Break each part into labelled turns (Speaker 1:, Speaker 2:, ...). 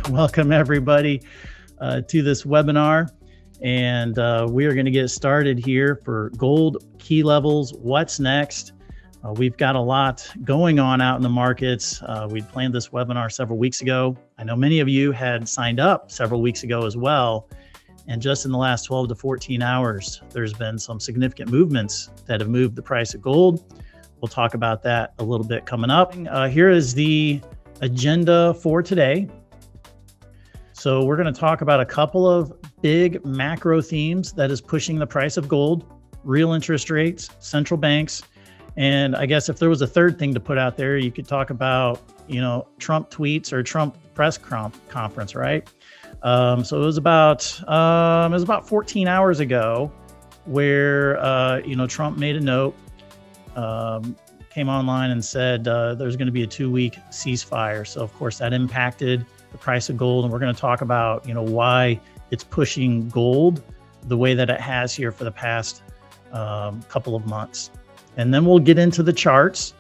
Speaker 1: Welcome everybody to this webinar, and we are going to get started here for gold key levels. What's next? We've got a lot going on out in the markets. We planned this webinar several weeks ago. I know many of you had signed up several weeks ago as well. And just in the last 12 to 14 hours, there's been some significant movements that have moved the price of gold. We'll talk about that a little bit coming up. Here is the agenda for today. So we're going to talk about a couple of big macro themes that is pushing the price of gold: real interest rates, central banks. And I guess if there was a third thing to put out there, you could talk about, Trump tweets or Trump press conference, right? So it was about 14 hours ago where, Trump made a note, came online and said there's going to be a 2-week ceasefire. So of course that impacted the price of gold. And we're going to talk about, why it's pushing gold the way that it has here for the past couple of months. And then we'll get into the charts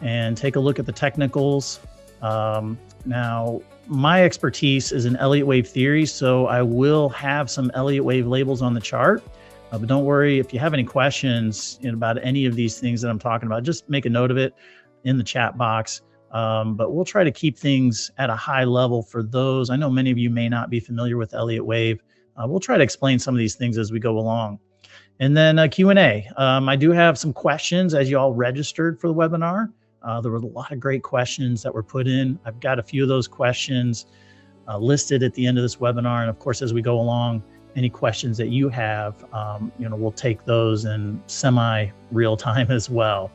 Speaker 1: and take a look at the technicals. Now, my expertise is in Elliott wave theory, so I will have some Elliott wave labels on the chart. But don't worry, if you have any questions about any of these things that I'm talking about, just make a note of it in the chat box. But we'll try to keep things at a high level for those. I know many of you may not be familiar with Elliott wave. We'll try to explain some of these things as we go along. And then Q&A. I do have some questions as you all registered for the webinar. There were a lot of great questions that were put in. I've got a few of those questions listed at the end of this webinar. And of course, as we go along, any questions that you have, we'll take those in semi-real time as well.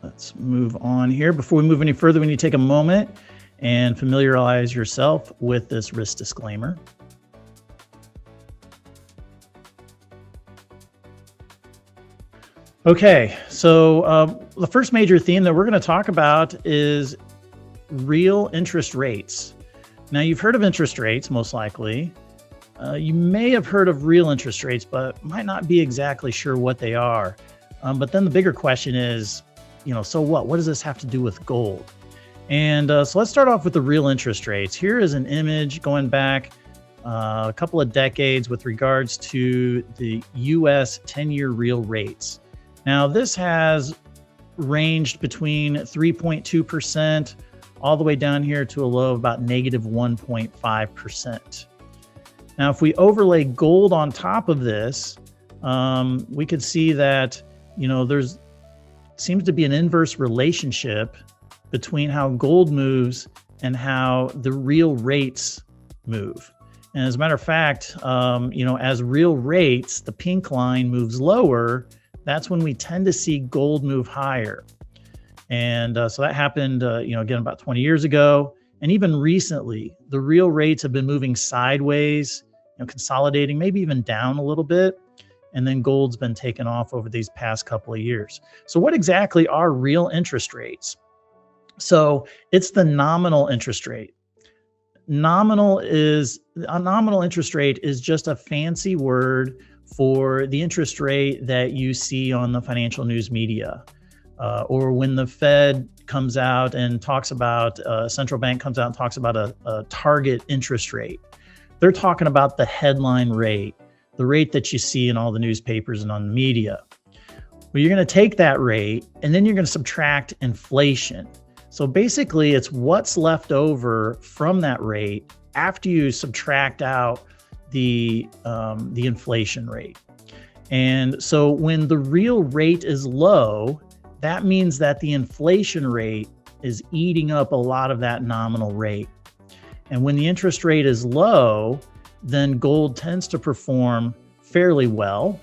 Speaker 1: Let's move on here. Before we move any further, we need to take a moment and familiarize yourself with this risk disclaimer. Okay, so the first major theme that we're going to talk about is real interest rates. Now, you've heard of interest rates, most likely. You may have heard of real interest rates, but might not be exactly sure what they are. But then the bigger question is, so what? What does this have to do with gold? And so let's start off with the real interest rates. Here is an image going back a couple of decades with regards to the US 10-year real rates. Now, this has ranged between 3.2% all the way down here to a low of about negative 1.5%. Now, if we overlay gold on top of this, we could see that, there's seems to be an inverse relationship between how gold moves and how the real rates move. And as a matter of fact, as real rates, the pink line moves lower, that's when we tend to see gold move higher. And so that happened, again, about 20 years ago. And even recently, the real rates have been moving sideways, consolidating, maybe even down a little bit. And then gold's been taken off over these past couple of years. So what exactly are real interest rates? So it's the nominal interest rate. A nominal interest rate is just a fancy word for the interest rate that you see on the financial news media, or when the Fed comes out and talks about, central bank comes out and talks about a target interest rate. They're talking about the headline rate, the rate that you see in all the newspapers and on the media. Well, you're going to take that rate and then you're going to subtract inflation. So basically it's what's left over from that rate after you subtract out the inflation rate. And so when the real rate is low, that means that the inflation rate is eating up a lot of that nominal rate. And when the interest rate is low, then gold tends to perform fairly well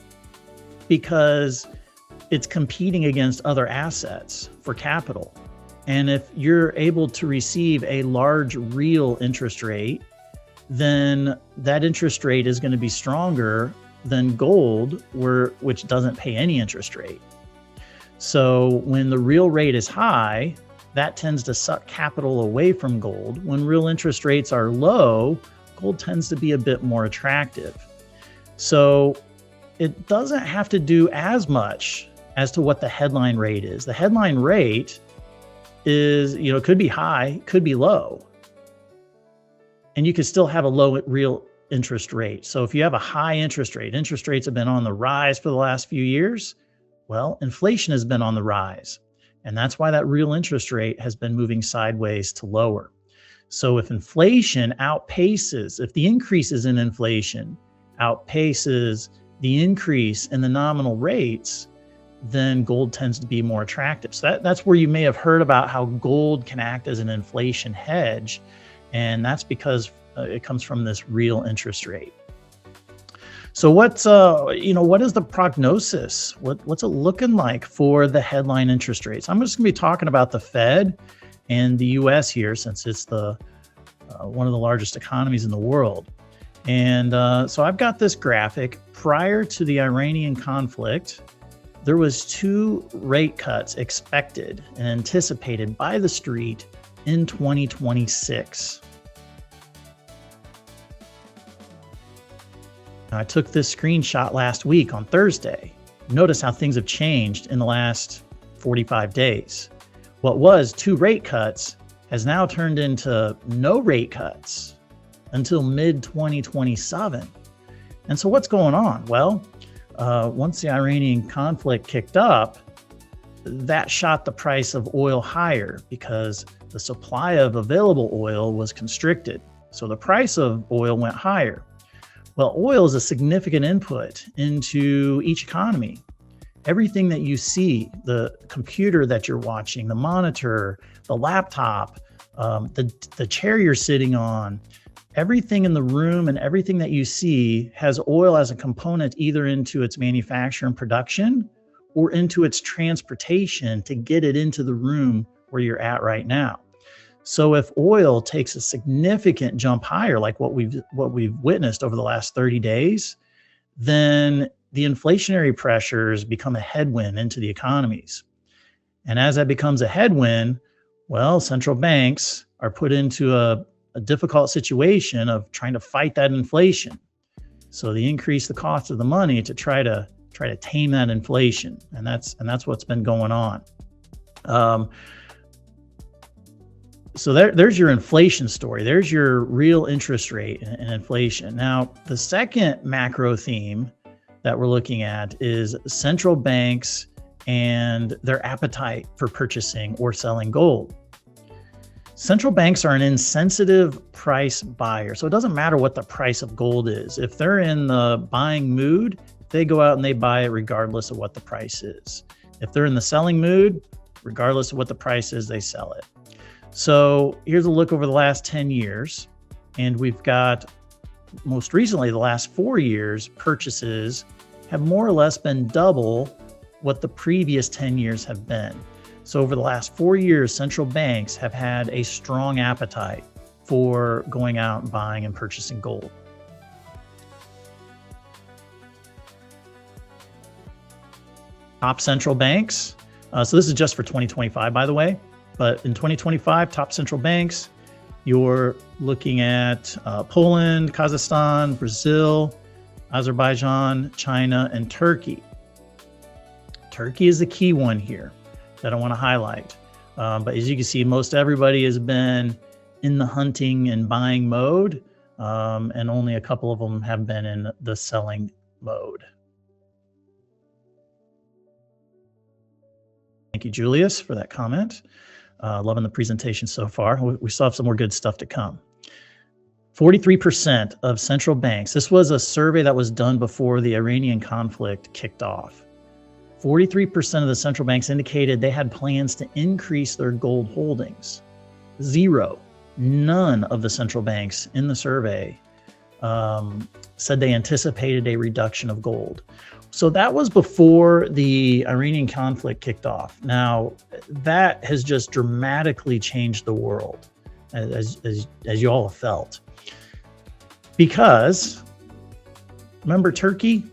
Speaker 1: because it's competing against other assets for capital. And if you're able to receive a large real interest rate, then that interest rate is going to be stronger than gold, which doesn't pay any interest rate. So when the real rate is high, that tends to suck capital away from gold. When real interest rates are low, gold tends to be a bit more attractive. So it doesn't have to do as much as to what the headline rate is. The headline rate is, could be high, could be low. and you could still have a low real interest rate. So if you have a high interest rates have been on the rise for the last few years. Well, inflation has been on the rise. And that's why that real interest rate has been moving sideways to lower. So if inflation outpaces, if the increases in inflation outpaces the increase in the nominal rates, then gold tends to be more attractive. So that's where you may have heard about how gold can act as an inflation hedge. And that's because it comes from this real interest rate. So what is the prognosis? What's it looking like for the headline interest rates? I'm just going to be talking about the Fed and the U.S. here, since it's the one of the largest economies in the world. And so I've got this graphic. Prior to the Iranian conflict, there was 2 rate cuts expected and anticipated by the street in 2026. I took this screenshot last week on Thursday. Notice how things have changed in the last 45 days. What was 2 rate cuts has now turned into no rate cuts until mid-2027. And so what's going on? Well, once the Iranian conflict kicked up, that shot the price of oil higher because the supply of available oil was constricted. So the price of oil went higher. Well, oil is a significant input into each economy. Everything that you see, the computer that you're watching, the monitor, the laptop, the chair you're sitting on, everything in the room and everything that you see has oil as a component either into its manufacture and production or into its transportation to get it into the room where you're at right now. So if oil takes a significant jump higher, like what we've witnessed over the last 30 days, then the inflationary pressures become a headwind into the economies. And as that becomes a headwind, well, central banks are put into a difficult situation of trying to fight that inflation. So they increase the cost of the money to try to tame that inflation, and that's what's been going on. So there's your inflation story. There's your real interest rate and inflation. Now, the second macro theme that we're looking at is central banks and their appetite for purchasing or selling gold. Central banks are an insensitive price buyer. So it doesn't matter what the price of gold is. If they're in the buying mood, they go out and they buy it regardless of what the price is. If they're in the selling mood, regardless of what the price is, they sell it. So here's a look over the last 10 years, and we've got most recently the last 4 years purchases have more or less been double what the previous 10 years have been. So over the last 4 years, central banks have had a strong appetite for going out and buying and purchasing gold. Top central banks. So this is just for 2025, by the way. But in 2025, top central banks, you're looking at Poland, Kazakhstan, Brazil, Azerbaijan, China, and Turkey. Turkey is the key one here that I want to highlight. But as you can see, most everybody has been in the hunting and buying mode, and only a couple of them have been in the selling mode. Thank you, Julius, for that comment. Loving the presentation so far. We still have some more good stuff to come. 43% of central banks, this was a survey that was done before the Iranian conflict kicked off. 43% of the central banks indicated they had plans to increase their gold holdings. 0. None of the central banks in the survey said they anticipated a reduction of gold. So that was before the Iranian conflict kicked off. Now, that has just dramatically changed the world, as you all have felt. Because, remember Turkey?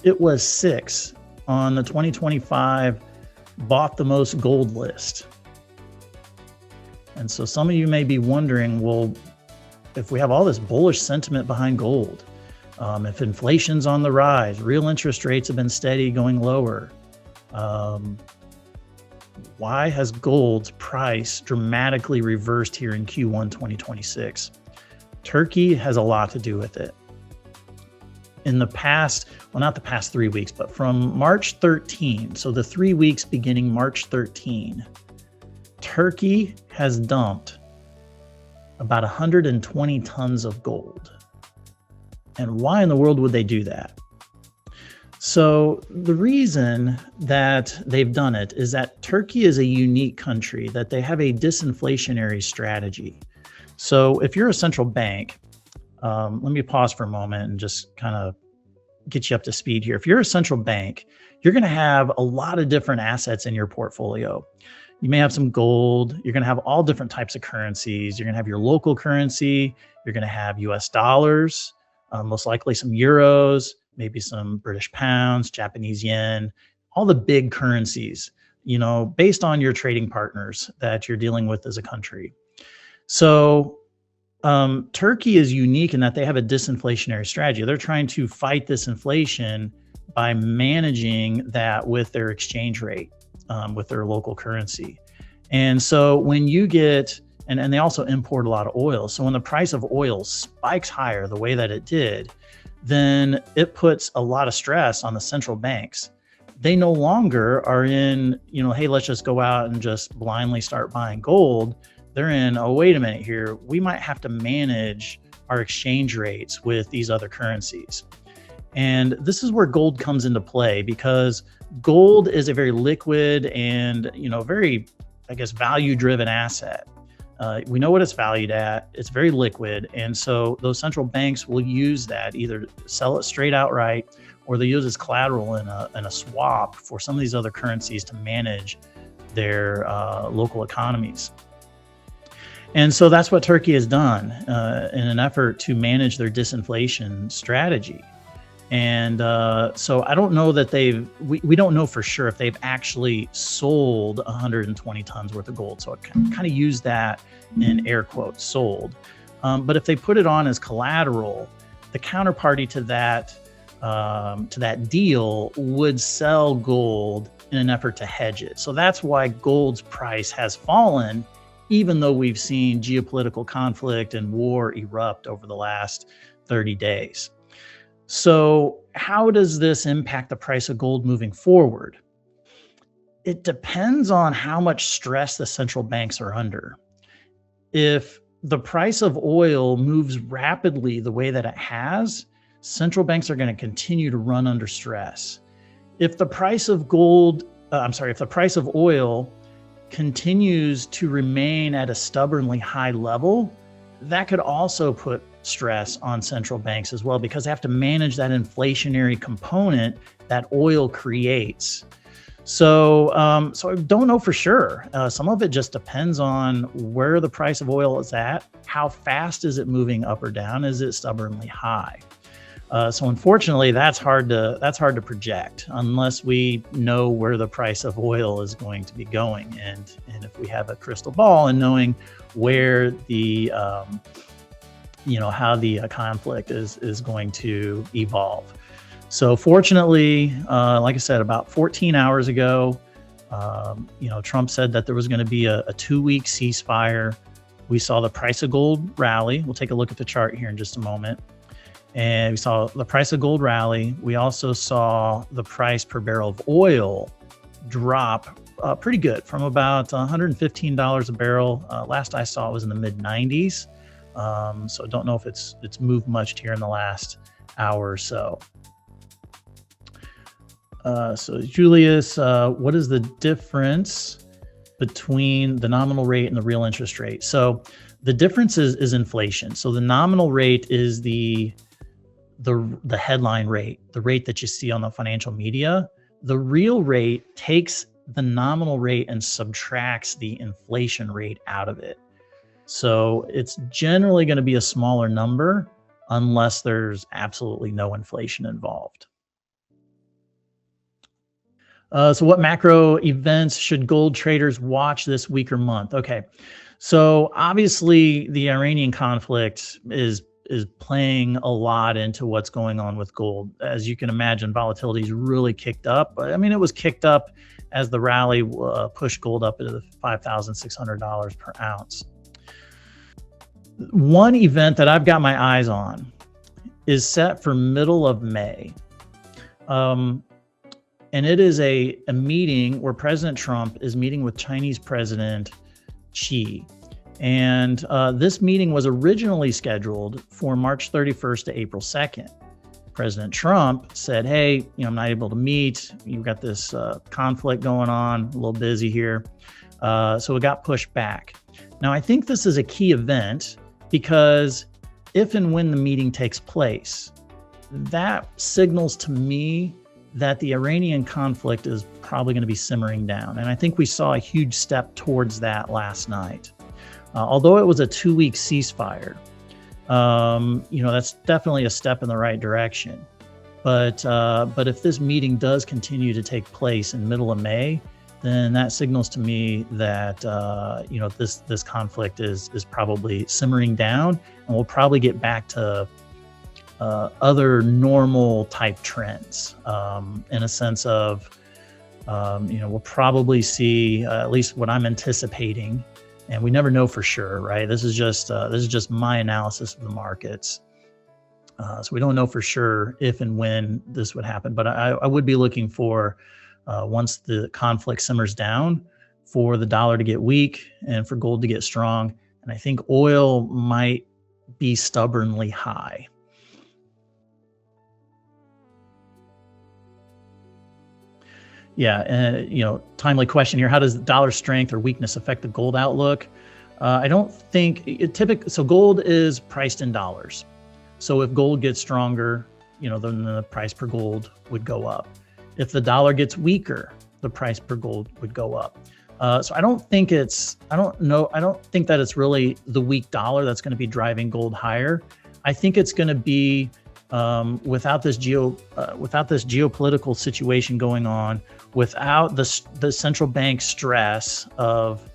Speaker 1: It was 6 on the 2025 bought the most gold list. And so some of you may be wondering, well, if we have all this bullish sentiment behind gold, if inflation's on the rise, real interest rates have been steady going lower, why has gold's price dramatically reversed here in Q1 2026? Turkey has a lot to do with it. In the past, well, not the past 3 weeks, but from March 13, so the 3 weeks beginning March 13, Turkey has dumped about 120 tons of gold. And why in the world would they do that? So the reason that they've done it is that Turkey is a unique country, that they have a disinflationary strategy. So if you're a central bank, let me pause for a moment and just kind of get you up to speed here. If you're a central bank, you're going to have a lot of different assets in your portfolio. You may have some gold. You're going to have all different types of currencies. You're going to have your local currency. You're going to have US dollars, most likely some euros, maybe some British pounds, Japanese yen, all the big currencies, based on your trading partners that you're dealing with as a country. So Turkey is unique in that they have a disinflationary strategy. They're trying to fight this inflation by managing that with their exchange rate, with their local currency. And so when you get, and they also import a lot of oil. So when the price of oil spikes higher the way that it did, then it puts a lot of stress on the central banks. They no longer are in, hey, let's just go out and just blindly start buying gold. They're in, oh, wait a minute here. We might have to manage our exchange rates with these other currencies. And this is where gold comes into play, because gold is a very liquid and, very, value-driven asset. We know what it's valued at. It's very liquid. And so those central banks will use that, either sell it straight outright, or they use it as collateral in a swap for some of these other currencies to manage their local economies. And so that's what Turkey has done in an effort to manage their disinflation strategy. And so I don't know that we don't know for sure if they've actually sold 120 tons worth of gold. So I kind of use that in air quotes, sold. But if they put it on as collateral, the counterparty to that deal would sell gold in an effort to hedge it. So that's why gold's price has fallen, even though we've seen geopolitical conflict and war erupt over the last 30 days. So how does this impact the price of gold moving forward? It depends on how much stress the central banks are under. If the price of oil moves rapidly the way that it has, central banks are going to continue to run under stress. If the price of if the price of oil continues to remain at a stubbornly high level, that could also put stress on central banks as well, because they have to manage that inflationary component that oil creates. So I don't know for sure. Some of it just depends on where the price of oil is at. How fast is it moving up or down? Is it stubbornly high? So unfortunately, that's hard to project unless we know where the price of oil is going to be going, and if we have a crystal ball and knowing where the how the conflict is going to evolve. So fortunately, like I said, about 14 hours ago, Trump said that there was going to be a 2-week ceasefire. We saw the price of gold rally. We'll take a look at the chart here in just a moment. And we saw the price of gold rally. We also saw the price per barrel of oil drop pretty good from about $115 a barrel. Last I saw it was in the mid 90s. So I don't know if it's moved much here in the last hour or so. So Julius, what is the difference between the nominal rate and the real interest rate? So the difference is inflation. So the nominal rate is the headline rate, the rate that you see on the financial media. The real rate takes the nominal rate and subtracts the inflation rate out of it. So it's generally going to be a smaller number unless there's absolutely no inflation involved. So what macro events should gold traders watch this week or month? Okay, so obviously the Iranian conflict is playing a lot into what's going on with gold. As you can imagine, volatility's really kicked up. I mean, it was kicked up as the rally pushed gold up into $5,600 per ounce. One event that I've got my eyes on is set for middle of May. And it is a meeting where President Trump is meeting with Chinese President Xi. And this meeting was originally scheduled for March 31st to April 2nd. President Trump said, hey, I'm not able to meet. You've got this conflict going on, a little busy here. So it got pushed back. Now, I think this is a key event because if and when the meeting takes place, that signals to me that the Iranian conflict is probably going to be simmering down. And I think we saw a huge step towards that last night. Although it was a 2-week ceasefire, that's definitely a step in the right direction. But if this meeting does continue to take place in middle of May, then that signals to me that this conflict is probably simmering down, and we'll probably get back to other normal type trends, in a sense of we'll probably see at least what I'm anticipating. And we never know for sure, right? This is just my analysis of the markets. So we don't know for sure if and when this would happen, but I would be looking for, once the conflict simmers down, for the dollar to get weak and for gold to get strong. And I think oil might be stubbornly high. Yeah, timely question here. How does dollar strength or weakness affect the gold outlook? I don't think so gold is priced in dollars. So if gold gets stronger, then the price per gold would go up. If the dollar gets weaker, the price per gold would go up. So I don't think that it's really the weak dollar that's going to be driving gold higher. I think it's going to be without this geopolitical situation going on, without the central bank stress of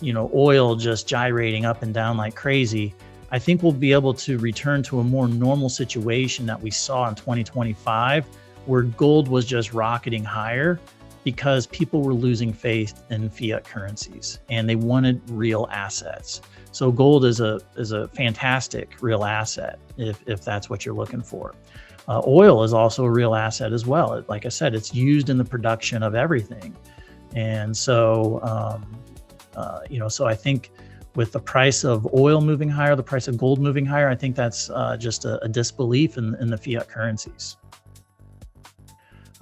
Speaker 1: oil just gyrating up and down like crazy, I think we'll be able to return to a more normal situation that we saw in 2025, where gold was just rocketing higher because people were losing faith in fiat currencies and they wanted real assets. So gold is a fantastic real asset if that's what you're looking for. Oil is also a real asset as well. Like I said, it's used in the production of everything. And so, so I think with the price of oil moving higher, the price of gold moving higher, I think that's just a disbelief in the fiat currencies.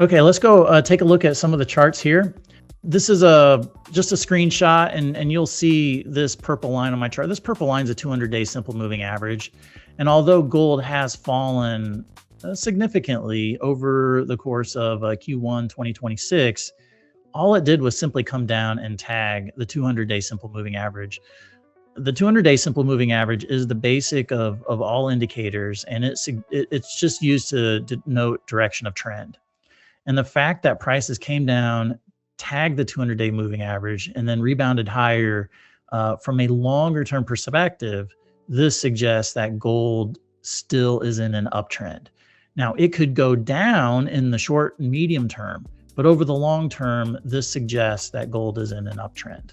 Speaker 1: Okay, let's go take a look at some of the charts here. This is just a screenshot, and you'll see this purple line on my chart. This purple line is a 200-day simple moving average. And although gold has fallen significantly over the course of Q1 2026, all it did was simply come down and tag the 200-day simple moving average. The 200-day simple moving average is the basic of all indicators, and it's just used to denote direction of trend. And the fact that prices came down, tagged the 200-day moving average, and then rebounded higher from a longer term perspective, this suggests that gold still is in an uptrend. Now, it could go down in the short and medium term, but over the long term, this suggests that gold is in an uptrend.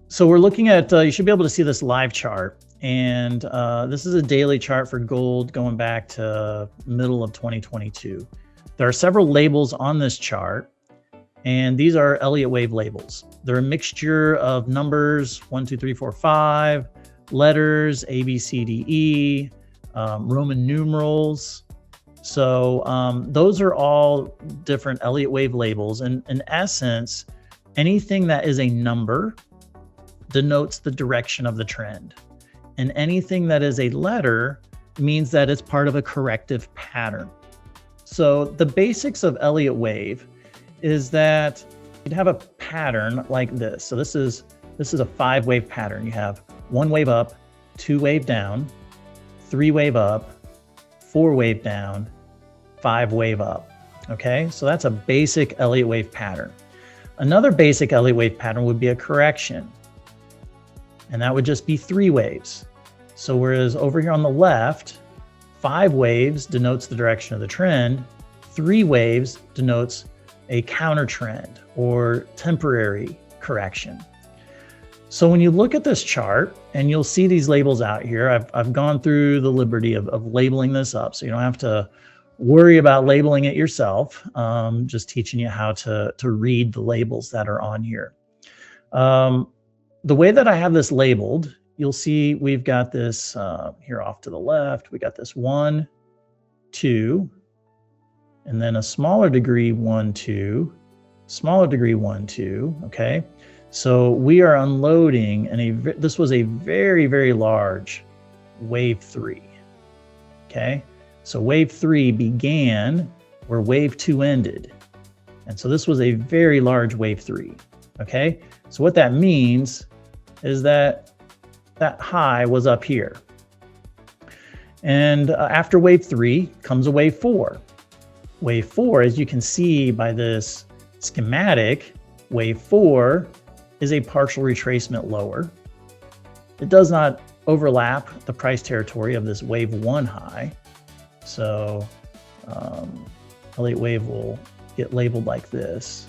Speaker 1: So we're looking at, you should be able to see this live chart. And this is a daily chart for gold going back to middle of 2022. There are several labels on this chart, and these are Elliott wave labels. They're a mixture of numbers, 1, 2, 3, 4, 5, letters, A, B, C, D, E, Roman numerals. So those are all different Elliott wave labels. And in essence, anything that is a number denotes the direction of the trend. And anything that is a letter means that it's part of a corrective pattern. So the basics of Elliott wave is that you'd have a pattern like this. So this is a 5-wave pattern. You have 1 wave up, 2 wave down, 3 wave up, 4 wave down, 5 wave up. Okay, so that's a basic Elliott wave pattern. Another basic Elliott wave pattern would be a correction, and that would just be 3 waves. So whereas over here on the left, 5 waves denotes the direction of the trend, 3 waves denotes a counter trend or temporary correction. So when you look at this chart, and you'll see these labels out here, I've gone through the liberty of labeling this up, so you don't have to worry about labeling it yourself. Just teaching you how to read the labels that are on here. The way that I have this labeled, you'll see we've got this here off to the left. We got this 1, 2, and then a smaller degree 1, 2, smaller degree 1, 2. Okay. So we are unloading, and this was a very, very large wave 3. Okay, so wave 3 began where wave 2 ended. And so this was a very large wave 3. Okay, so what that means is that that high was up here. And after wave 3 comes a wave 4. Wave 4, as you can see by this schematic, wave 4 is a partial retracement lower. It does not overlap the price territory of this wave 1 high. So Elliott wave will get labeled like this.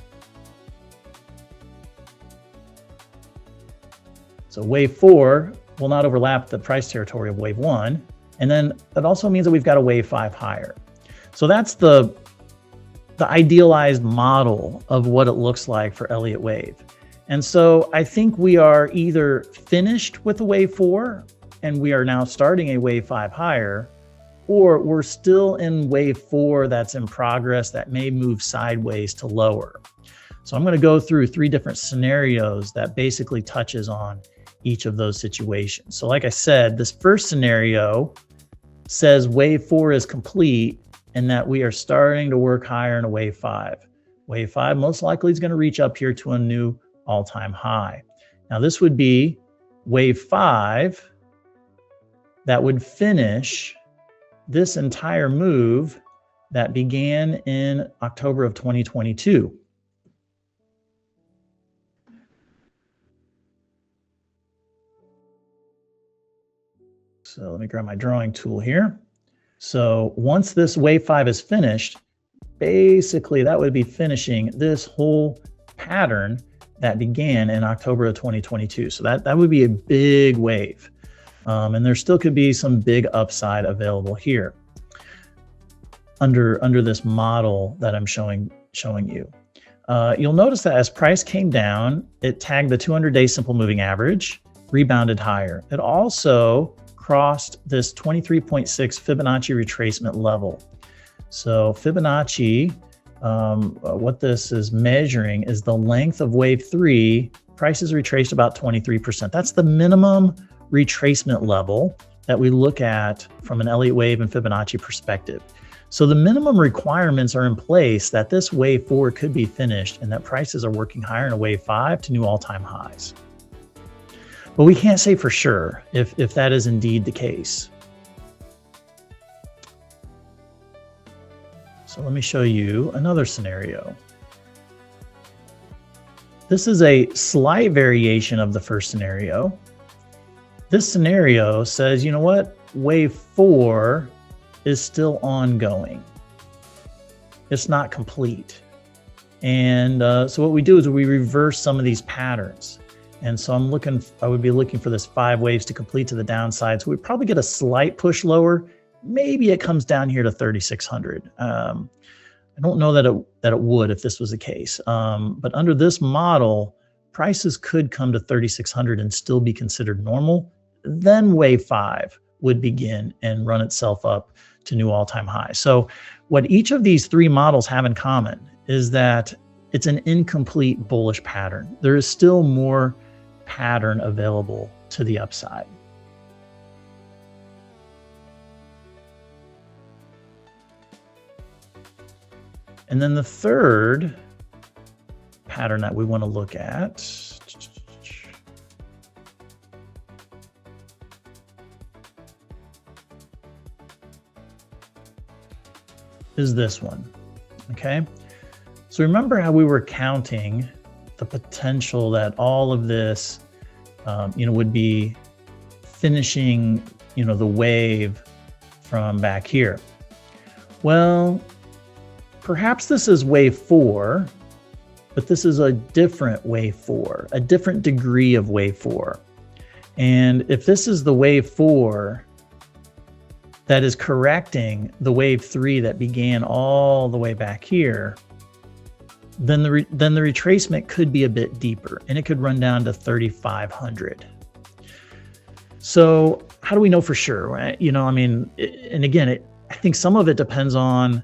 Speaker 1: So wave 4 will not overlap the price territory of wave 1. And then that also means that we've got a wave 5 higher. So that's the idealized model of what it looks like for Elliott wave. And so I think we are either finished with a wave 4 and we are now starting a wave 5 higher, or we're still in wave 4 that's in progress that may move sideways to lower. So I'm going to go through 3 different scenarios that basically touches on each of those situations. So like I said, this first scenario says wave 4 is complete and that we are starting to work higher in a wave 5. Wave 5 most likely is going to reach up here to a new all-time high. Now this would be wave 5 that would finish this entire move that began in October of 2022. So let me grab my drawing tool here. So once this wave 5 is finished, basically that would be finishing this whole pattern that began in October of 2022. So that would be a big wave. And there still could be some big upside available here under this model that I'm showing you. You'll notice that as price came down, it tagged the 200-day simple moving average, rebounded higher. It also crossed this 23.6 Fibonacci retracement level. So Fibonacci, what this is measuring is the length of wave 3. Price is retraced about 23%. That's the minimum retracement level that we look at from an Elliott wave and Fibonacci perspective. So the minimum requirements are in place that this wave 4 could be finished and that prices are working higher in a wave 5 to new all-time highs. But we can't say for sure if that is indeed the case. So let me show you another scenario. This is a slight variation of the first scenario. This scenario says, you know what? Wave 4 is still ongoing. It's not complete. And so what we do is we reverse some of these patterns. And so I would be looking for this 5 waves to complete to the downside. So we probably get a slight push lower. Maybe it comes down here to 3,600. I don't know that it would if this was the case. But under this model, prices could come to 3,600 and still be considered normal. Then wave 5 would begin and run itself up to new all-time highs. So what each of these 3 models have in common is that it's an incomplete bullish pattern. There is still more pattern available to the upside. And then the third pattern that we want to look at is this one. Okay, so remember how we were counting the potential that all of this would be finishing the wave from back here. Well, perhaps this is wave 4 but this is a different wave 4, a different degree of wave 4. And if this is the wave 4 that is correcting the wave 3 that began all the way back here, then the retracement could be a bit deeper, and it could run down to 3,500. So how do we know for sure, right? You know, I mean, and again, I think some of it depends on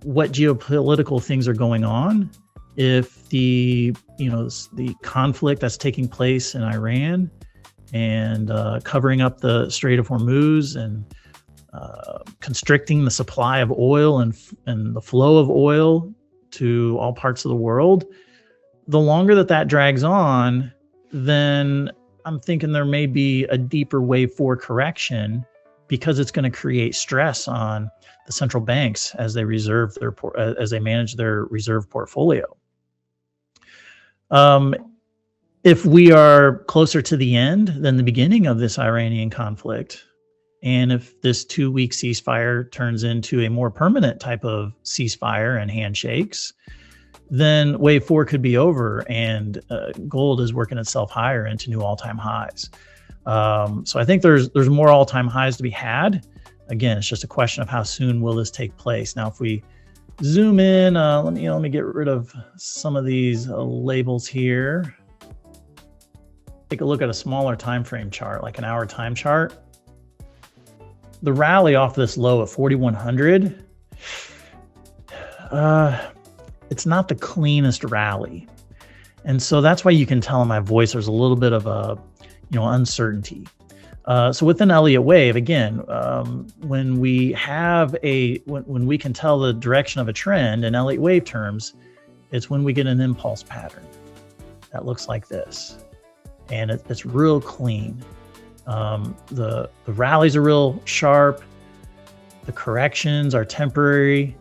Speaker 1: what geopolitical things are going on. If the conflict that's taking place in Iran and covering up the Strait of Hormuz and constricting the supply of oil and the flow of oil to all parts of the world, the longer that drags on, then I'm thinking there may be a deeper wave 4 correction, because it's going to create stress on the central banks as they manage their reserve portfolio. If we are closer to the end than the beginning of this Iranian conflict, and if this 2-week ceasefire turns into a more permanent type of ceasefire and handshakes, then wave 4 could be over, and gold is working itself higher into new all-time highs. So I think there's more all-time highs to be had. Again, it's just a question of how soon will this take place. Now, if we zoom in, let me get rid of some of these labels here. Take a look at a smaller time frame chart, like an hour time chart. The rally off this low at 4,100, it's not the cleanest rally. And so that's why you can tell in my voice there's a little bit of a, uncertainty. So within Elliott wave, again, when we can tell the direction of a trend in Elliott wave terms, it's when we get an impulse pattern that looks like this. And it's real clean. The rallies are real sharp. The corrections are temporary.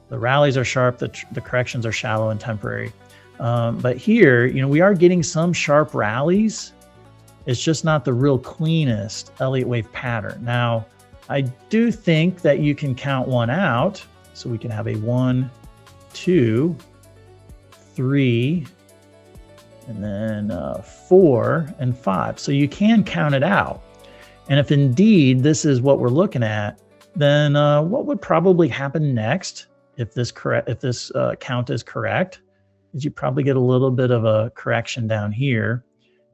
Speaker 1: The rallies are sharp. The corrections are shallow and temporary. But here, we are getting some sharp rallies. It's just not the real cleanest Elliott wave pattern. Now, I do think that you can count one out. So we can have a 1, 2, 3, and then 4 and 5. So you can count it out. And if indeed this is what we're looking at, then what would probably happen next, if this count is correct, is you probably get a little bit of a correction down here,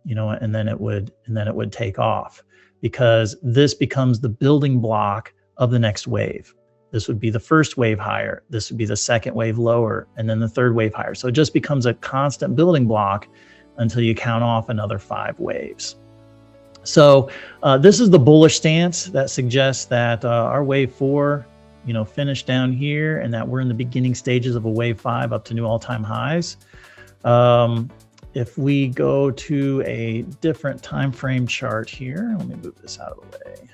Speaker 1: and then it would take off, because this becomes the building block of the next wave. This would be the first wave higher. This would be the second wave lower, and then the third wave higher. So it just becomes a constant building block until you count off another 5 waves. So this is the bullish stance that suggests that our wave 4, finished down here, and that we're in the beginning stages of a wave 5 up to new all-time highs. If we go to a different time frame chart here, let me move this out of the way.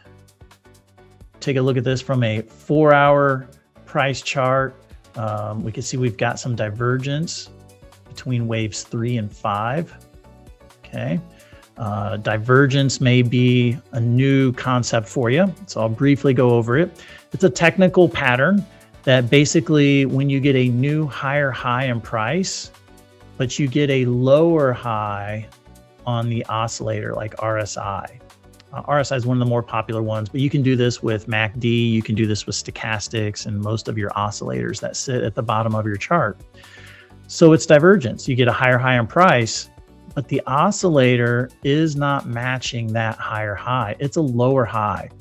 Speaker 1: Take a look at this from a 4-hour price chart. We can see we've got some divergence between waves 3 and 5. Okay. Divergence may be a new concept for you, so I'll briefly go over it. It's a technical pattern that basically, when you get a new higher high in price, but you get a lower high on the oscillator like RSI. RSI is one of the more popular ones, but you can do this with MACD, you can do this with stochastics and most of your oscillators that sit at the bottom of your chart. So it's divergence. You get a higher high in price, but the oscillator is not matching that higher high. It's a lower high.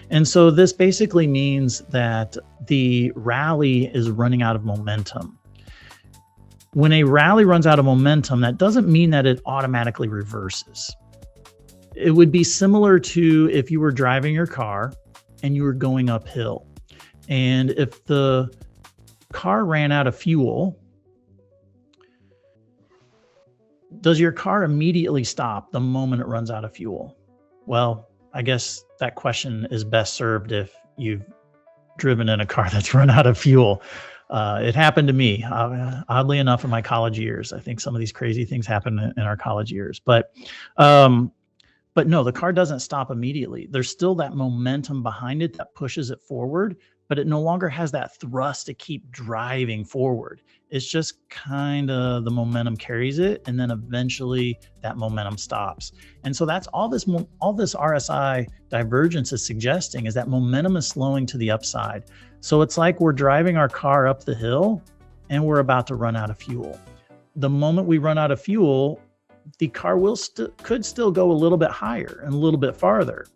Speaker 1: And so this basically means that the rally is running out of momentum. When a rally runs out of momentum, that doesn't mean that it automatically reverses. It would be similar to if you were driving your car and you were going uphill. And if the car ran out of fuel, does your car immediately stop the moment it runs out of fuel? Well, I guess that question is best served if you've driven in a car that's run out of fuel. It happened to me, oddly enough, in my college years. I think some of these crazy things happen in our college years. But no, the car doesn't stop immediately. There's still that momentum behind it that pushes it forward, but it no longer has that thrust to keep driving forward. It's just kind of the momentum carries it, and then eventually that momentum stops. And so that's all this RSI divergence is suggesting, is that momentum is slowing to the upside. So it's like we're driving our car up the hill and we're about to run out of fuel. The moment we run out of fuel, the car could still go a little bit higher and a little bit farther,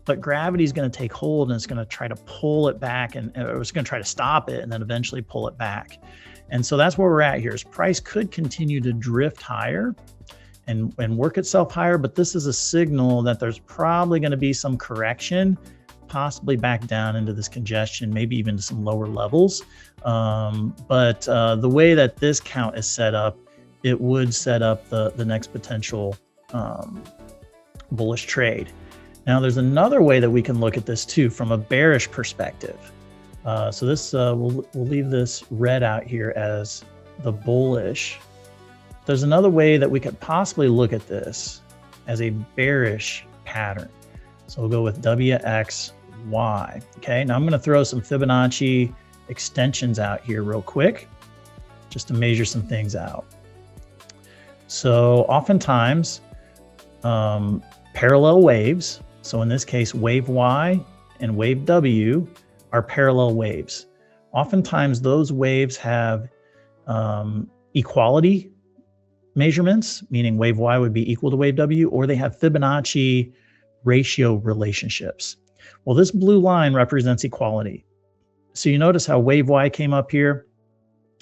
Speaker 1: but gravity is going to take hold and it's going to try to pull it back, and it's going to try to stop it and then eventually pull it back. And so that's where we're at here. Is price could continue to drift higher and work itself higher, but this is a signal that there's probably going to be some correction, possibly back down into this congestion, maybe even to some lower levels. But the way that this count is set up, it would set up the next potential bullish trade. Now, there's another way that we can look at this too, from a bearish perspective. So this we'll leave this red out here as the bullish. There's another way that we could possibly look at this as a bearish pattern. So we'll go with WXY. Okay, now I'm going to throw some Fibonacci extensions out here real quick, just to measure some things out. So oftentimes, parallel waves, so in this case, wave Y and wave W, are parallel waves. Oftentimes those waves have equality measurements, meaning wave Y would be equal to wave W, or they have Fibonacci ratio relationships. Well, this blue line represents equality. So you notice how wave Y came up here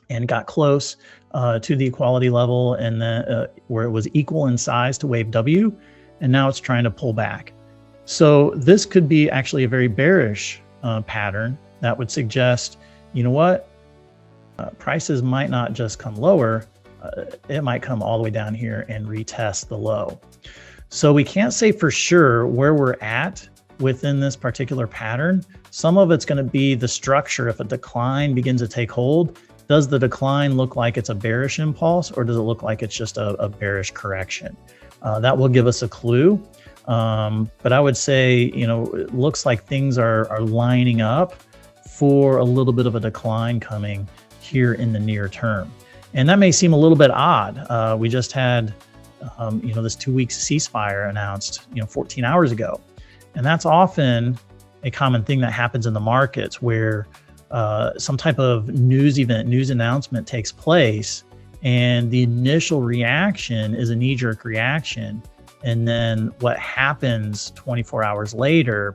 Speaker 1: and got close to the equality level, and then where it was equal in size to wave W, and now it's trying to pull back. So this could be actually a very bearish pattern that would suggest, you know what, prices might not just come lower, it might come all the way down here and retest the low. So we can't say for sure where we're at within this particular pattern. Some of it's going to be the structure. If a decline begins to take hold, does the decline look like it's a bearish impulse, or does it look like it's just a bearish correction? That will give us a clue. But I would say, you know, it looks like things are lining up for a little bit of a decline coming here in the near term. And that may seem a little bit odd. We just had, you know, this 2-week ceasefire announced, 14 hours ago. And that's often a common thing that happens in the markets, where some type of news announcement takes place, and the initial reaction is a knee-jerk reaction. And then what happens 24 hours later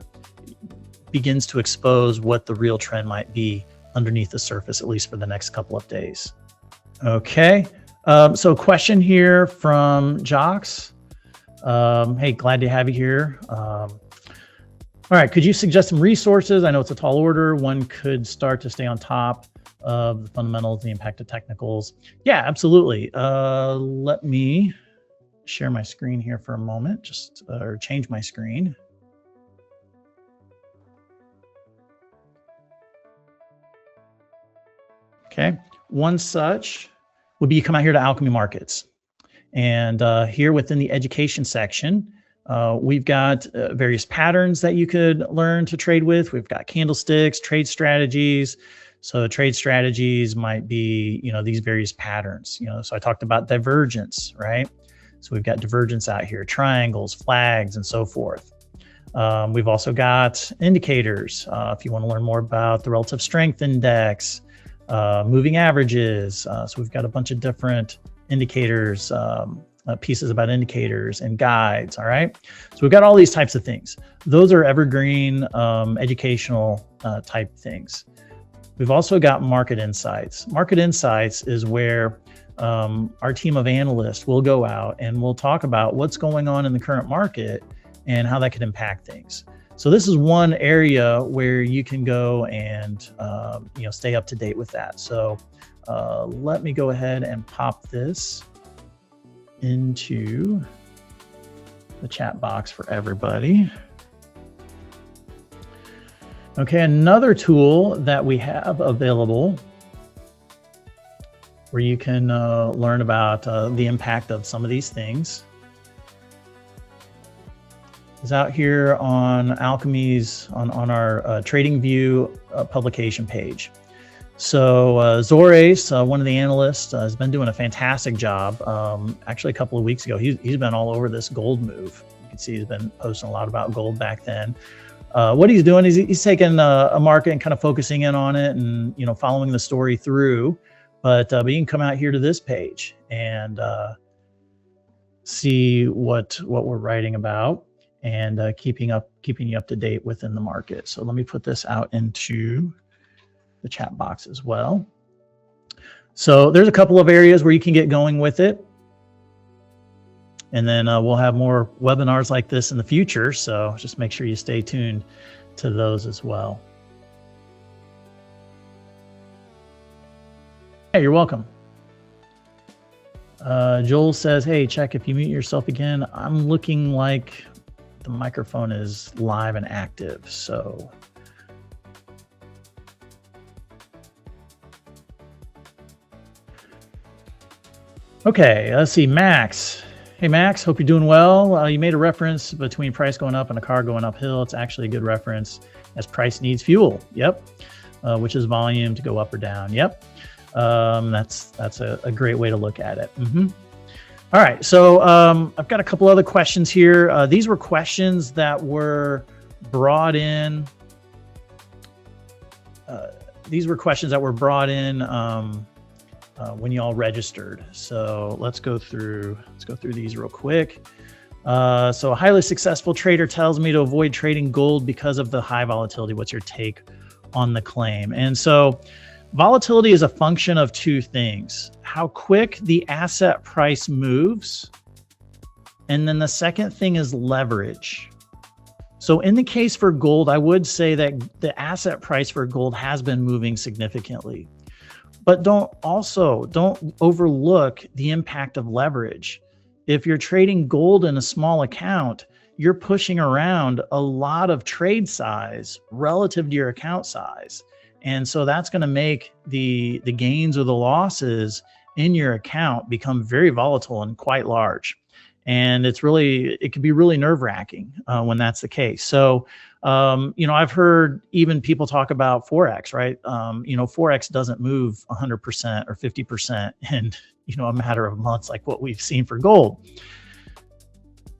Speaker 1: begins to expose what the real trend might be underneath the surface, at least for the next couple of days. Okay, so question here from Jox. Hey, glad to have you here. All right, could you suggest some resources? I know it's a tall order. One could start to stay on top of the fundamentals, the impact of technicals. Yeah, absolutely. Let me share my screen here for a moment, or change my screen. Okay, one such would be you come out here to Alchemy Markets. And here within the education section, we've got various patterns that you could learn to trade with. We've got candlesticks, trade strategies. So trade strategies might be, these various patterns. So I talked about divergence, right? So we've got divergence out here, triangles, flags, and so forth. We've also got indicators. If you want to learn more about the relative strength index, moving averages. So we've got a bunch of different indicators, pieces about indicators and guides. All right. So we've got all these types of things. Those are evergreen educational type things. We've also got market insights. Market insights is where our team of analysts will go out and we'll talk about what's going on in the current market and how that could impact things. So this is one area where you can go and stay up to date with that. So let me go ahead and pop this into the chat box for everybody. Okay, another tool that we have available where you can learn about the impact of some of these things is out here on Alchemy's, on our Trading View publication page. So 𝐁𝐸𝐴𝐸, one of the analysts, has been doing a fantastic job. Actually, a couple of weeks ago, he's been all over this gold move. You can see he's been posting a lot about gold back then. What he's doing is he's taking a market and kind of focusing in on it and, you know, following the story through. But you can come out here to this page and see what we're writing about and keeping you up to date within the market. So let me put this out into the chat box as well. So there's a couple of areas where you can get going with it. And then we'll have more webinars like this in the future. So just make sure you stay tuned to those as well. Hey, you're welcome. Joel says, hey, check if you mute yourself again. I'm looking like the microphone is live and active. So okay, let's see, Max. Hey, Max, hope you're doing well. You made a reference between price going up and a car going uphill. It's actually a good reference as price needs fuel. Yep. Which is volume to go up or down. Yep. That's a great way to look at it. All right, so I've got a couple other questions here. These were questions that were brought in. When y'all registered. So let's go through these real quick. So a highly successful trader tells me to avoid trading gold because of the high volatility. What's your take on the claim? And so volatility is a function of two things: how quick the asset price moves, and then the second thing is leverage. So in the case for gold, I would say that the asset price for gold has been moving significantly. But don't overlook the impact of leverage. If you're trading gold in a small account, you're pushing around a lot of trade size relative to your account size. And so that's going to make the gains or the losses in your account become very volatile and quite large. And it can be really nerve-wracking when that's the case. So, you know, I've heard even people talk about Forex, right? You know, Forex doesn't move 100% or 50% in, you know, a matter of months like what we've seen for gold.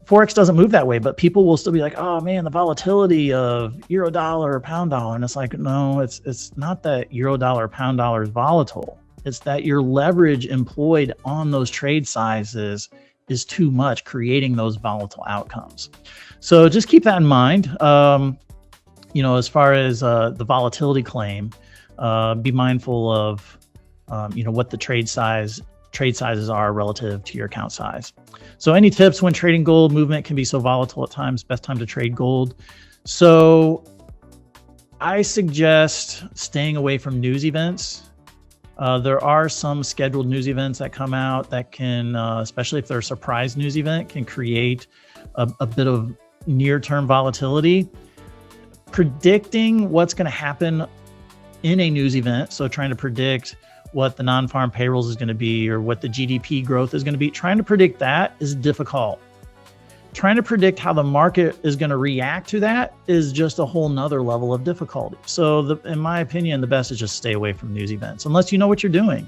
Speaker 1: Forex doesn't move that way, but people will still be like, oh man, the volatility of euro dollar or pound dollar. And it's like, no, it's not that euro dollar or pound dollar is volatile. It's that your leverage employed on those trade sizes is too much, creating those volatile outcomes. So just keep that in mind. You know, as far as the volatility claim, be mindful of, you know, what the trade sizes are relative to your account size. So any tips when trading gold? Movement can be so volatile at times. Best time to trade gold. So I suggest staying away from news events. There are some scheduled news events that come out that can, especially if they're a surprise news event, can create a bit of near-term volatility. Predicting what's going to happen in a news event, so trying to predict what the non-farm payrolls is going to be or what the GDP growth is going to be, trying to predict that is difficult. Trying to predict how the market is going to react to that is just a whole nother level of difficulty. So in my opinion, the best is just stay away from news events unless you know what you're doing.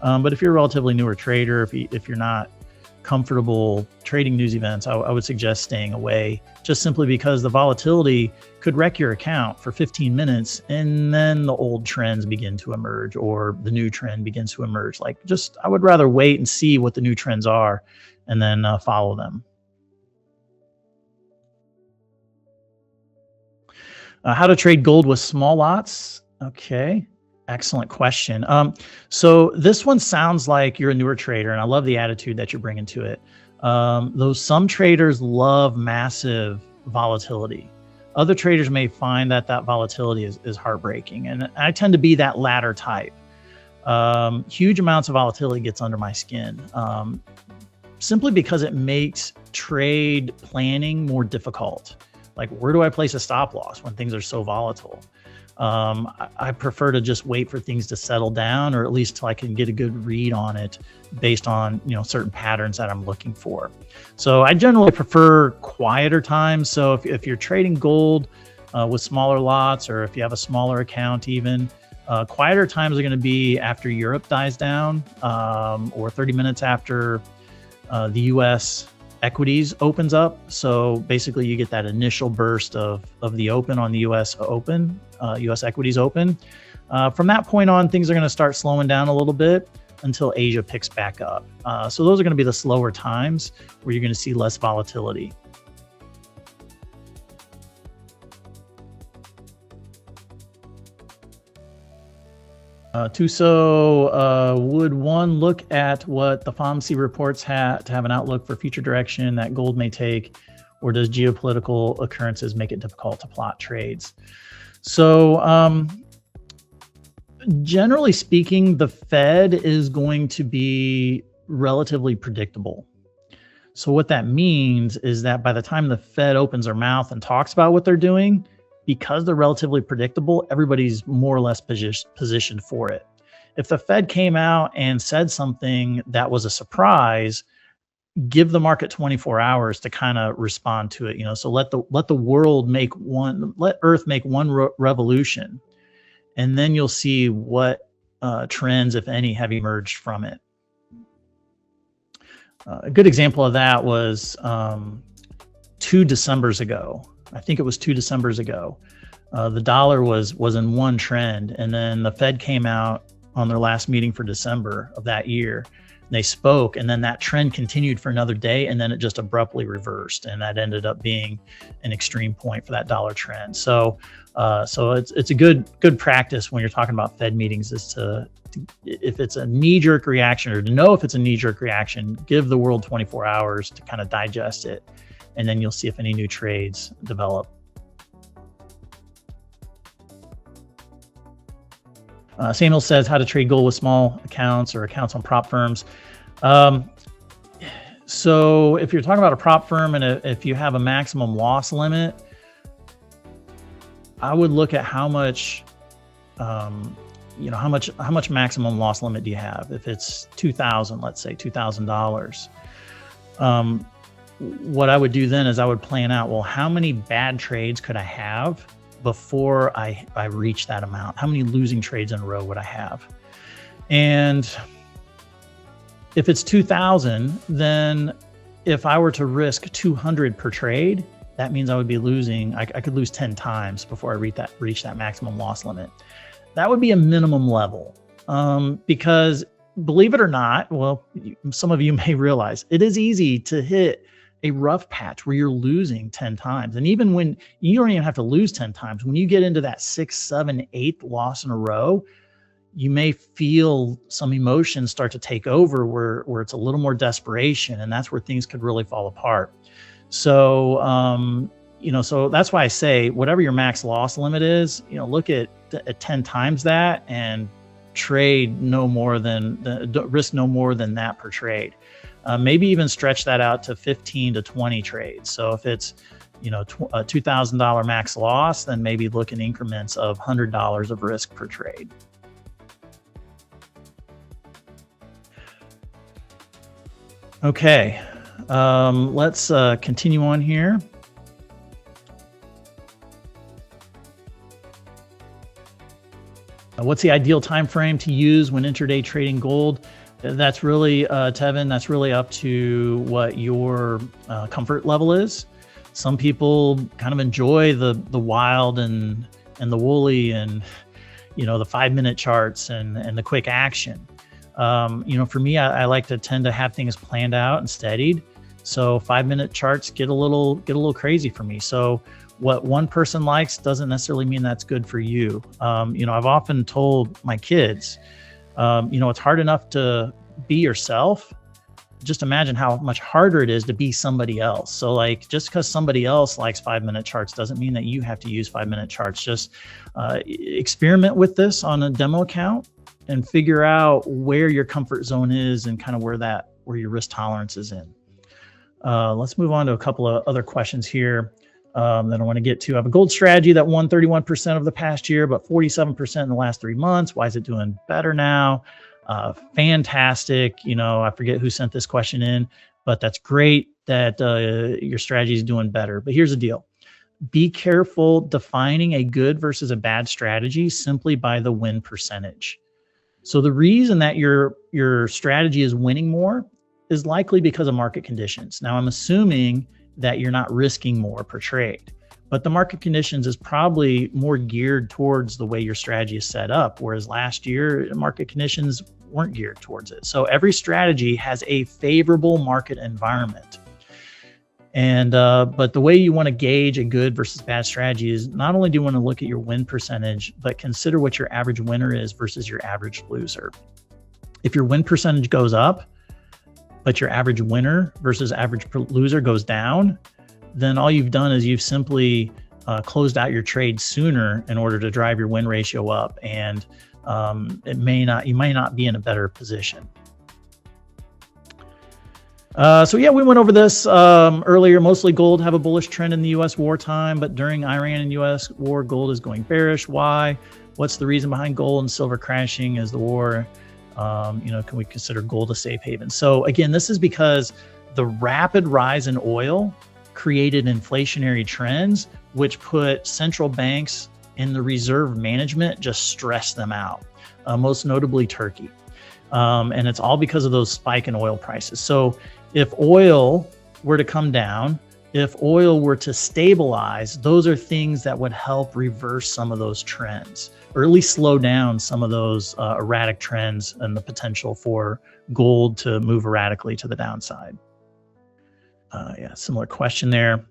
Speaker 1: But if you're a relatively newer trader, if you're not comfortable trading news events, I would suggest staying away, just simply because the volatility could wreck your account for 15 minutes and then the old trends begin to emerge or the new trend begins to emerge. I would rather wait and see what the new trends are and then follow them. How to trade gold with small lots? Okay, excellent question. So this one sounds like you're a newer trader, and I love the attitude that you're bringing to it. Though some traders love massive volatility. Other traders may find that volatility is heartbreaking, and I tend to be that latter type. Huge amounts of volatility gets under my skin, simply because it makes trade planning more difficult. Like, where do I place a stop loss when things are so volatile? I prefer to just wait for things to settle down, or at least till I can get a good read on it based on, certain patterns that I'm looking for. So I generally prefer quieter times. So if you're trading gold with smaller lots, or if you have a smaller account even, quieter times are going to be after Europe dies down, or 30 minutes after the US equities opens up. So basically you get that initial burst of the open on the US Open, US equities open. From that point on, things are going to start slowing down a little bit until Asia picks back up. So those are going to be the slower times where you're going to see less volatility. Tuso, would one look at what the FOMC reports to have an outlook for future direction that gold may take, or does geopolitical occurrences make it difficult to plot trades? So generally speaking, the Fed is going to be relatively predictable. So what that means is that by the time the Fed opens their mouth and talks about what they're doing, because they're relatively predictable, everybody's more or less positioned for it. If the Fed came out and said something that was a surprise, give the market 24 hours to kind of respond to it. So let the world let Earth make one revolution, and then you'll see what trends, if any, have emerged from it. A good example of that was 2 Decembers ago. I think it was 2 Decembers ago. The dollar was in one trend, and then the Fed came out on their last meeting for December of that year. They spoke, and then that trend continued for another day, and then it just abruptly reversed, and that ended up being an extreme point for that dollar trend. So it's a good practice when you're talking about Fed meetings, is to if it's a knee-jerk reaction, or to know if it's a knee-jerk reaction, give the world 24 hours to kind of digest it, and then you'll see if any new trades develop. Samuel says how to trade gold with small accounts or accounts on prop firms. So if you're talking about a prop firm, and if you have a maximum loss limit, I would look at how much maximum loss limit do you have? If it's $2,000, let's say $2,000. What I would do then is I would plan out, well, how many bad trades could I have before I reach that amount? How many losing trades in a row would I have? And if it's 2,000, then if I were to risk 200 per trade, that means I would be losing, I could lose 10 times before I reach that maximum loss limit. That would be a minimum level, because believe it or not, well, some of you may realize it is easy to hit a rough patch where you're losing 10 times. And even when you don't even have to lose 10 times, when you get into that 6th, 7th, 8th loss in a row, you may feel some emotions start to take over where it's a little more desperation, and that's where things could really fall apart. So, so that's why I say whatever your max loss limit is, look at 10 times that and trade no more than risk no more than that per trade. Maybe even stretch that out to 15 to 20 trades. So if it's, a $2,000 max loss, then maybe look in increments of $100 of risk per trade. Okay, let's continue on here. What's the ideal time frame to use when intraday trading gold? That's really, Tevin, that's really up to what your comfort level is. Some people kind of enjoy the wild and the woolly and, the 5-minute charts and the quick action. For me, I like to tend to have things planned out and steadied. So 5-minute charts get a little crazy for me. So what one person likes doesn't necessarily mean that's good for you. I've often told my kids, it's hard enough to be yourself. Just imagine how much harder it is to be somebody else. So like, just because somebody else likes 5-minute charts doesn't mean that you have to use 5-minute charts. Just experiment with this on a demo account and figure out where your comfort zone is and kind of where your risk tolerance is in. Let's move on to a couple of other questions here. that I want to get to. I have a gold strategy that won 31% of the past year, but 47% in the last 3 months. Why is it doing better now? Fantastic. I forget who sent this question in, but that's great that your strategy is doing better. But here's the deal. Be careful defining a good versus a bad strategy simply by the win percentage. So the reason that your strategy is winning more is likely because of market conditions. Now, I'm assuming that you're not risking more per trade, but the market conditions is probably more geared towards the way your strategy is set up, whereas last year, market conditions weren't geared towards it. So every strategy has a favorable market environment. And but the way you want to gauge a good versus bad strategy is not only do you want to look at your win percentage, but consider what your average winner is versus your average loser. If your win percentage goes up, but your average winner versus average loser goes down, then all you've done is you've simply closed out your trade sooner in order to drive your win ratio up, and you may not be in a better position. So yeah, we went over this earlier. Mostly gold have a bullish trend in the U.S. wartime, but during Iran and U.S. war, gold is going bearish. Why? What's the reason behind gold and silver crashing as the war? Can we consider gold a safe haven? So again, this is because the rapid rise in oil created inflationary trends, which put central banks in the reserve management just stress them out, most notably Turkey. And it's all because of those spike in oil prices. So if oil were to come down, if oil were to stabilize, those are things that would help reverse some of those trends, or at least slow down some of those erratic trends and the potential for gold to move erratically to the downside. Yeah, similar question there.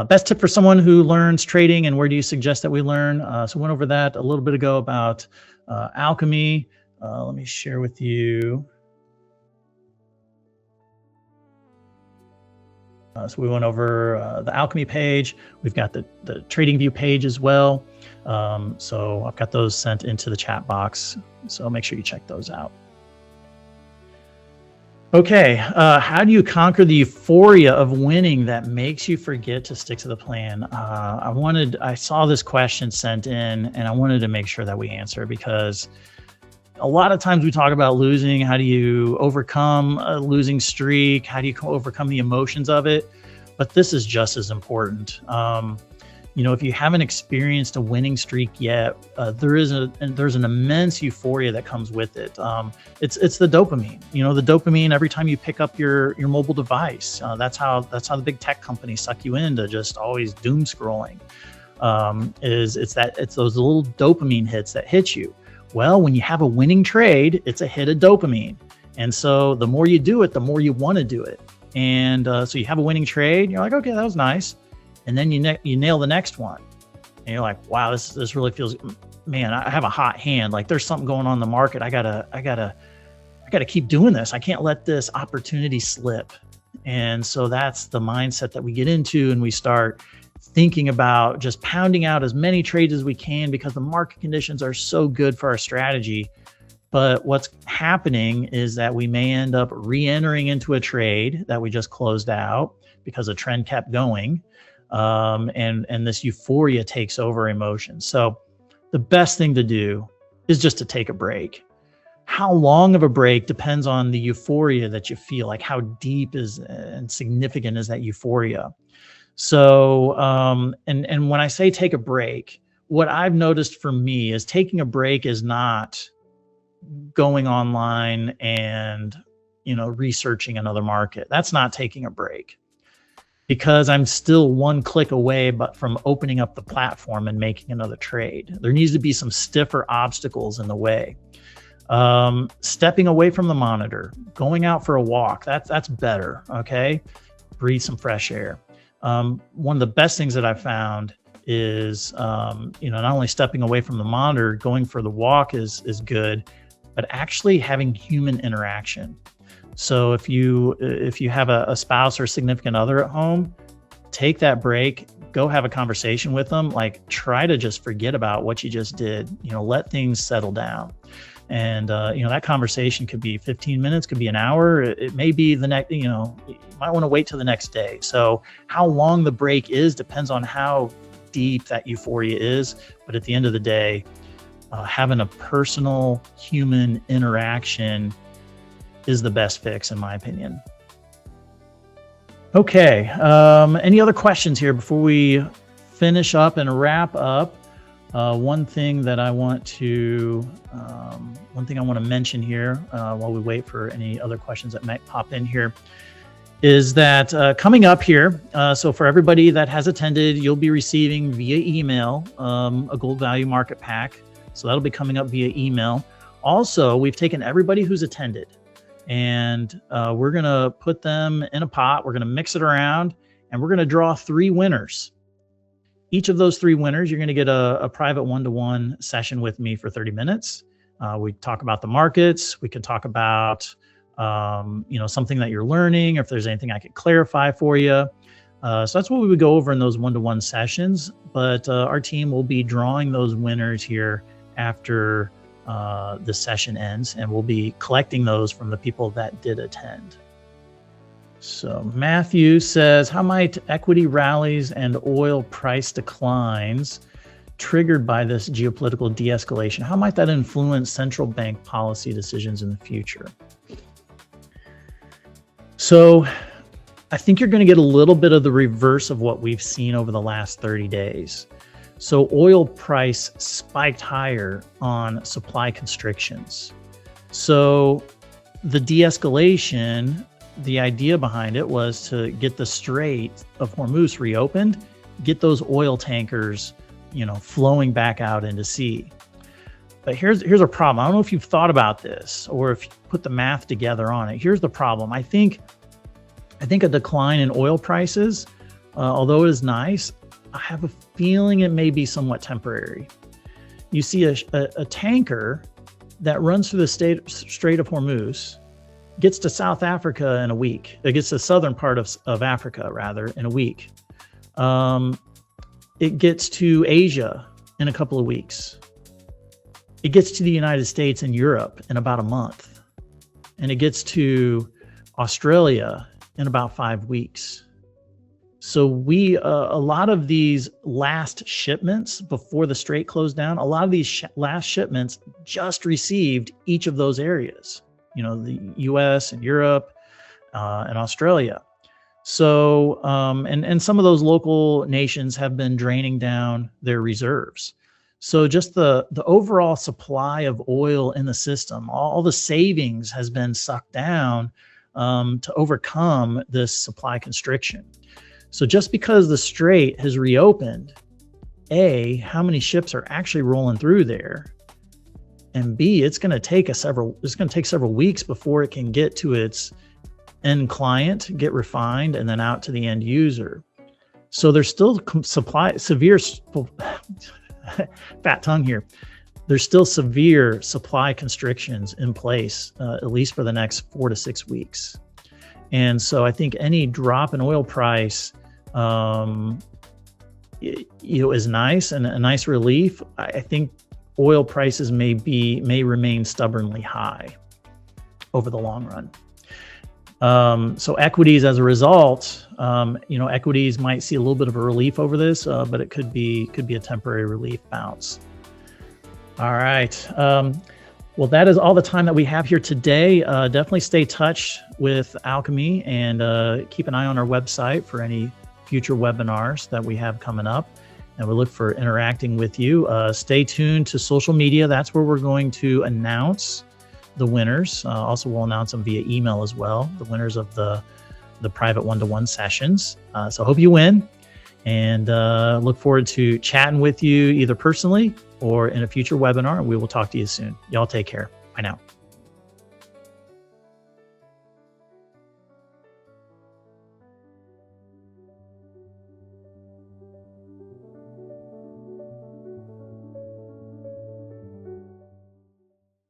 Speaker 1: Best tip for someone who learns trading, and where do you suggest that we learn? So we went over that a little bit ago about Alchemy. Let me share with you. So we went over the Alchemy page. We've got the TradingView page as well. So I've got those sent into the chat box. So make sure you check those out. Okay, how do you conquer the euphoria of winning that makes you forget to stick to the plan? I saw this question sent in, and I wanted to make sure that we answer, because a lot of times we talk about losing. How do you overcome a losing streak? How do you overcome the emotions of it? But this is just as important. If you haven't experienced a winning streak yet, there's an immense euphoria that comes with it. It's the dopamine. The dopamine every time you pick up your mobile device. That's how the big tech companies suck you into just always doom scrolling. It's those little dopamine hits that hit you. Well, when you have a winning trade, it's a hit of dopamine. And so the more you do it, the more you want to do it. And so you have a winning trade, you're like, okay, that was nice. And then you nail the next one. And you're like, wow, this really feels, man, I have a hot hand. Like there's something going on in the market. I gotta keep doing this. I can't let this opportunity slip. And so that's the mindset that we get into, and we start thinking about just pounding out as many trades as we can because the market conditions are so good for our strategy. But what's happening is that we may end up re-entering into a trade that we just closed out because the trend kept going. And this euphoria takes over emotions. So the best thing to do is just to take a break. How long of a break depends on the euphoria that you feel, like how deep and significant is that euphoria. So, and when I say take a break, what I've noticed for me is taking a break is not going online and, researching another market. That's not taking a break, because I'm still one click away from opening up the platform and making another trade. There needs to be some stiffer obstacles in the way. Stepping away from the monitor, going out for a walk, that's better, okay? Breathe some fresh air. One of the best things that I've found is, not only stepping away from the monitor, going for the walk is good, but actually having human interaction. So if you have a spouse or significant other at home, take that break, go have a conversation with them, like try to just forget about what you just did, let things settle down. And that conversation could be 15 minutes, could be an hour. It may be the next, you might want to wait till the next day. So how long the break is depends on how deep that euphoria is. But at the end of the day, having a personal human interaction is the best fix, in my opinion. Okay, any other questions here before we finish up and wrap up? One thing I want to mention here while we wait for any other questions that might pop in here is that coming up here, so for everybody that has attended, you'll be receiving via email a gold value market pack. So that'll be coming up via email. Also, we've taken everybody who's attended and we're going to put them in a pot. We're going to mix it around and we're going to draw 3 winners. Each of those 3 winners, you're going to get a private one-to-one session with me for 30 minutes. We talk about the markets. We can talk about, something that you're learning, or if there's anything I could clarify for you. So that's what we would go over in those one-to-one sessions. But our team will be drawing those winners here after the session ends, and we'll be collecting those from the people that did attend. So Matthew says, how might equity rallies and oil price declines triggered by this geopolitical de-escalation, how might that influence central bank policy decisions in the future? So I think you're going to get a little bit of the reverse of what we've seen over the last 30 days. So oil price spiked higher on supply constrictions. So the de-escalation, the idea behind it was to get the Strait of Hormuz reopened, get those oil tankers, flowing back out into sea. But here's a problem. I don't know if you've thought about this or if you put the math together on it. Here's the problem. I think a decline in oil prices, although it is nice, I have a feeling it may be somewhat temporary. You see a tanker that runs through the Strait of Hormuz, gets to South Africa in a week. It gets to the southern part of Africa, rather, in a week. It gets to Asia in a couple of weeks. It gets to the United States and Europe in about a month. And it gets to Australia in about 5 weeks. So a lot of these last shipments before the Strait closed down, a lot of these last shipments just received each of those areas. The US and Europe and Australia. So, and some of those local nations have been draining down their reserves. So just the overall supply of oil in the system, all the savings has been sucked down to overcome this supply constriction. So just because the Strait has reopened, A, how many ships are actually rolling through there? And B, it's going to take several weeks before it can get to its end client, get refined, and then out to the end user. So there's still fat tongue here. There's still severe supply constrictions in place, at least for the next 4 to 6 weeks. And so I think any drop in oil price, is nice and a nice relief. I think oil prices may remain stubbornly high over the long run. So equities, as a result, equities might see a little bit of a relief over this, but it could be a temporary relief bounce. All right. Well, that is all the time that we have here today. Definitely stay in touch with Alchemy and keep an eye on our website for any future webinars that we have coming up. And we look for interacting with you. Stay tuned to social media. That's where we're going to announce the winners. Also, we'll announce them via email as well, the winners of the private one-to-one sessions. So I hope you win, and look forward to chatting with you either personally or in a future webinar. We will talk to you soon. Y'all take care. Bye now.